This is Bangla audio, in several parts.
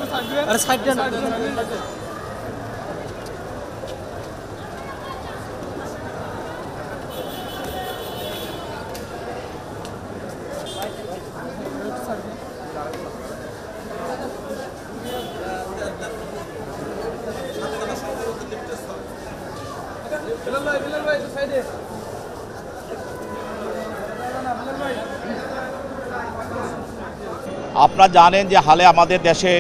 अरे साइड আপনারা জানেন যে হালে আমাদের দেশে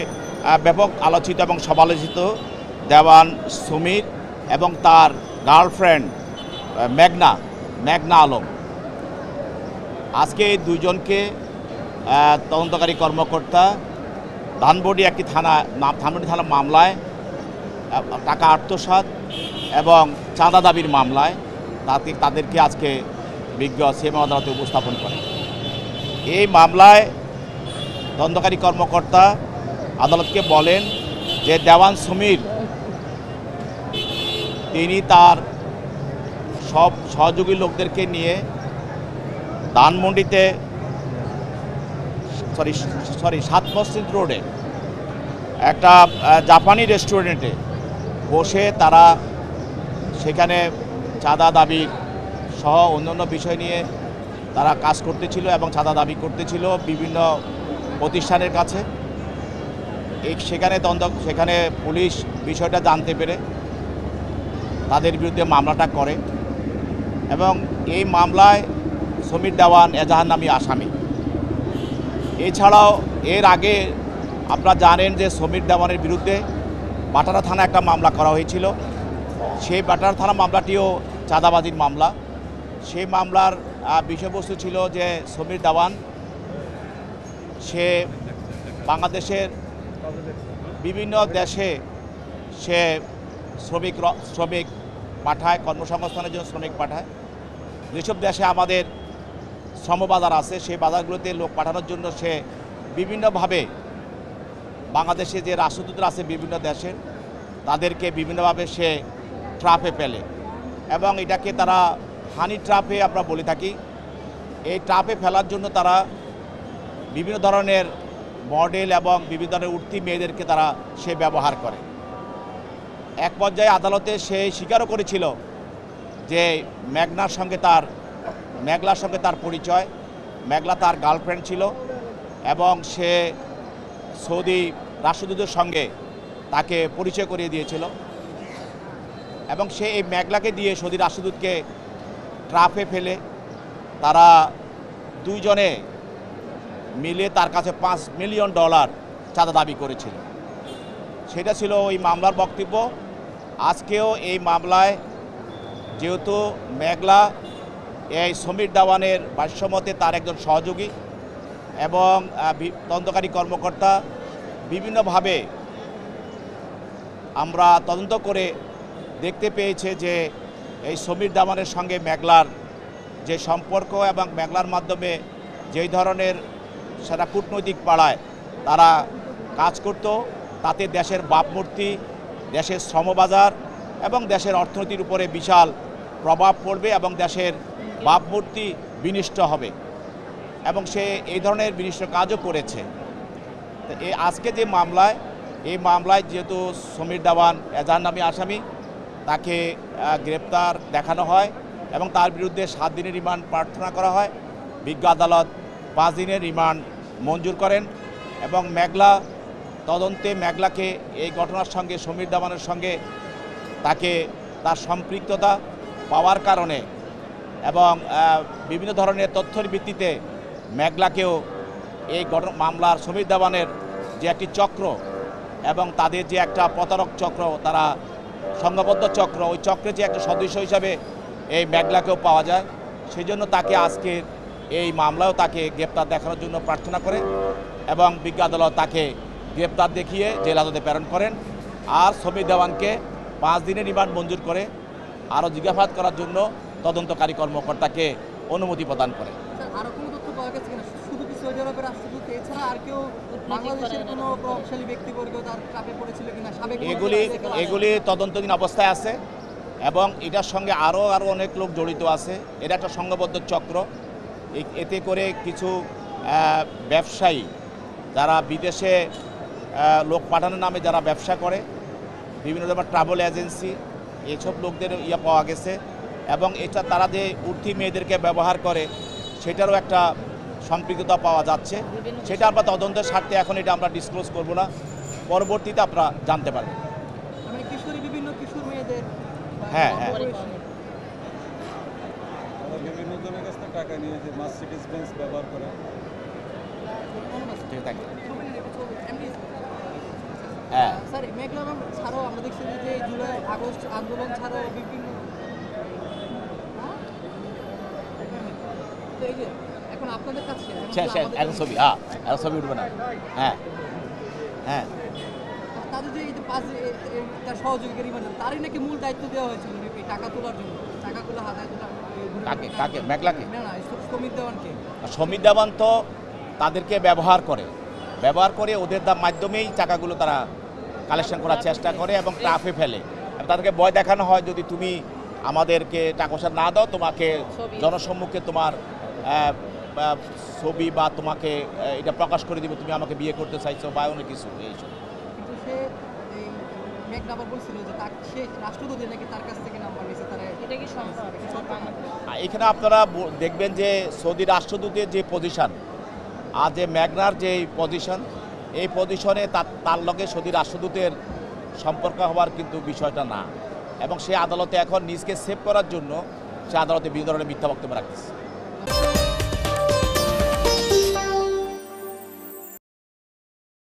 ব্যাপক আলোচিত এবং সমালোচিত দেওয়ান সুমির এবং তার গার্লফ্রেন্ড মেঘনা আলম। আজকে এই দুইজনকে তদন্তকারী কর্মকর্তা ধানমন্ডি থানা মামলায় টাকা আত্মসাৎ এবং চাঁদা দাবির মামলায় তাদেরকে আজকে বিজ্ঞ সিএমএম আদালতে উপস্থাপন করে। এই মামলায় তদন্তকারী কর্মকর্তা আদালতকে বলেন যে দেওয়ান সুমির তিনি তার সব সহযোগী লোকদেরকে নিয়ে ধানমন্ডিতে সাত মসজিদ রোডে একটা জাপানি রেস্টুরেন্টে বসে তারা সেখানে চাঁদা দাবি সহ অন্যান্য বিষয় নিয়ে তারা কাজ করতেছিল এবং চাঁদা দাবি করতেছিল বিভিন্ন প্রতিষ্ঠানের কাছে। সেখানে পুলিশ বিষয়টা জানতে পেরে তাদের বিরুদ্ধে মামলাটা করে এবং এই মামলায় সমীর দেওয়ান এজাহার নামী আসামি। এছাড়াও এর আগে আপনারা জানেন যে সমীর দেওয়ানের বিরুদ্ধে বাটারা থানা একটা মামলা করা হয়েছিল। সেই বাটারা থানা মামলাটিও চাঁদাবাজির মামলা। সেই মামলার বিষয়বস্তু ছিল যে সমীর দেওয়ান সে বাংলাদেশের বিভিন্ন দেশে সে শ্রমিক পাঠায়, কর্মসংস্থানের জন্য শ্রমিক পাঠায়। যেসব দেশে আমাদের শ্রমবাজার আছে সেই বাজারগুলোতে লোক পাঠানোর জন্য সে বিভিন্নভাবে বাংলাদেশে যে রাষ্ট্রদূতরা আছে বিভিন্ন দেশের তাদেরকে বিভিন্নভাবে সে ট্রাপে ফেলে এবং এটাকে তারা হানি ট্রাপে আমরা বলে থাকি। এই ট্রাপে ফেলার জন্য তারা বিভিন্ন ধরনের মডেল এবং বিভিন্ন ধরনের উঠতি মেয়েদেরকে সে ব্যবহার করে। এক পর্যায়ে আদালতে সে স্বীকারও করেছিল যে মেঘলার সঙ্গে তার পরিচয়, মেঘলা তার গার্লফ্রেন্ড ছিল এবং সে সৌদি রাষ্ট্রদূতের সঙ্গে তাকে পরিচয় করিয়ে দিয়েছিল এবং সে এই মেঘলাকে দিয়ে সৌদি রাষ্ট্রদূতকে ট্রাপে ফেলে তারা দুইজনে মিলে তার কাছে $5 মিলিয়ন চাঁদা দাবি করেছিল। সেটা ছিল ওই মামলার বক্তব্য। আজকেও এই মামলায় যেহেতু মেঘলা এই সমীর দেওয়ানের ভাষ্যমতে তার একজন সহযোগী এবং তদন্তকারী কর্মকর্তা বিভিন্নভাবে আমরা তদন্ত করে দেখতে পেয়েছে যে এই সমীর দেওয়ানের সঙ্গে মেঘলার যে সম্পর্ক এবং মেঘলার মাধ্যমে যেই ধরনের সেটা কূটনৈতিক পাড়ায় তারা কাজ করত তাতে দেশের ভাবমূর্তি, দেশের শ্রমবাজার এবং দেশের অর্থনীতির উপরে বিশাল প্রভাব পড়বে এবং দেশের ভাবমূর্তি বিনষ্ট হবে এবং সে এই ধরনের বিনষ্ট কাজও করেছে। আজকে যে এই মামলায় যেহেতু সমীর দেওয়ান এজাহার নামী আসামি, তাকে গ্রেপ্তার দেখানো হয় এবং তার বিরুদ্ধে 7 দিনের রিমান্ড প্রার্থনা করা হয়। বিজ্ঞ আদালত 5 দিনের রিমান্ড মঞ্জুর করেন এবং মেঘলাকে এই ঘটনার সঙ্গে সমীর দেওয়ানের সঙ্গে তার সম্পৃক্ততা পাওয়ার কারণে এবং বিভিন্ন ধরনের তথ্যের ভিত্তিতে মেঘলাকেও এই মামলার সমীর দেওয়ানের যে একটি চক্র এবং তাদের যে একটা প্রতারক চক্র, তারা সংঘবদ্ধ চক্র, ওই চক্রের যে একটা সদস্য হিসাবে এই মেঘলাকেও পাওয়া যায়। সেই জন্য তাকে আজকের এই মামলাও তাকে গ্রেপ্তার দেখানোর জন্য প্রার্থনা করে এবং বিজ্ঞ আদালত তাকে গ্রেপ্তার দেখিয়ে জেল হাজতে প্রেরণ করেন আর সমীর দেওয়ানকে 5 দিনের রিমান্ড মঞ্জুর করে আরও জিজ্ঞাসাবাদ করার জন্য তদন্তকারী কর্মকর্তাকে অনুমতি প্রদান করে। এগুলি তদন্তাধীন অবস্থায় আছে এবং এটার সঙ্গে আরও অনেক লোক জড়িত আছে। এটা একটা সংঘবদ্ধ চক্র। এতে করে কিছু ব্যবসায়ী যারা বিদেশে লোক পাঠানোর নামে যারা ব্যবসা করে, বিভিন্ন ধরনের ট্রাভেল এজেন্সি, এইসব লোকদের পাওয়া গেছে। এবং এটা তারা যে উর্থী মেয়েদেরকে ব্যবহার করে সেটারও একটা সম্পৃক্ততা পাওয়া যাচ্ছে। সেটা আমরা তদন্তের স্বার্থে এখন এটা আমরা ডিসক্লোজ করব না, পরবর্তীতে আপনারা জানতে পারবেন। মানে বিভিন্ন কিশোর মেয়েদের হ্যাঁ, হ্যাঁ। বিভিন্ন জনের কাছ থেকে টাকা নিয়ে যে মার্সিডিজ বেঞ্চ ব্যবহার করে। ঠিক আছে। হ্যাঁ, স্যার মেঘনা ম্যাম ছাড়াও আমরা দেখছি যে জুলাই আগস্ট আন্দোলন ছাড়াও বিভিন্ন তো এই যে এখন আপনাদের কাছে এখন ছবি এখন ছবি উঠবে না। হ্যাঁ, হ্যাঁ। তাদের যে এই যে পাঁচ তার সহযোগী রিমান্ডার তারই নাকি মূল দায়িত্ব দেওয়া হয়েছিল এই টাকা তোলার জন্য, টাকাগুলো হাতায় তোলা। কাকে? মেঘলাকে? না না, সমীর দেওয়ানকে। সমীর দেওয়ান তো তাদেরকে ব্যবহার করে ওদের মাধ্যমেই টাকাগুলো তারা কালেকশন করার চেষ্টা করে এবং ট্রাফে ফেলে। তাদেরকে ভয় দেখানো হয়, যদি তুমি আমাদেরকে টাকা পয়সা না দাও তোমাকে জনসম্মুখে তোমার ছবি বা তোমাকে এটা প্রকাশ করে দিব, তুমি আমাকে বিয়ে করতে চাইছো বা অনেক কিছু এইসব। কিন্তু সে এই মেঘনা আবার বলছিল যে সে রাষ্ট্রদূত নাকি তার কাছ থেকে নাম্বার নিয়েছে, তারা এটা কি সম্ভব? এখানে আপনারা দেখবেন যে সৌদি রাষ্ট্রদূতের যে পজিশন আর যে মেঘনার যে পজিশন, এই পজিশনে তার লগে সৌদি রাষ্ট্রদূতের সম্পর্ক হওয়ার কিন্তু বিষয়টা না। এবং সে আদালতে এখন নিজকে সেভ করার জন্য সে আদালতে বিভিন্ন ধরনের মিথ্যা বক্তব্য রাখতেছে।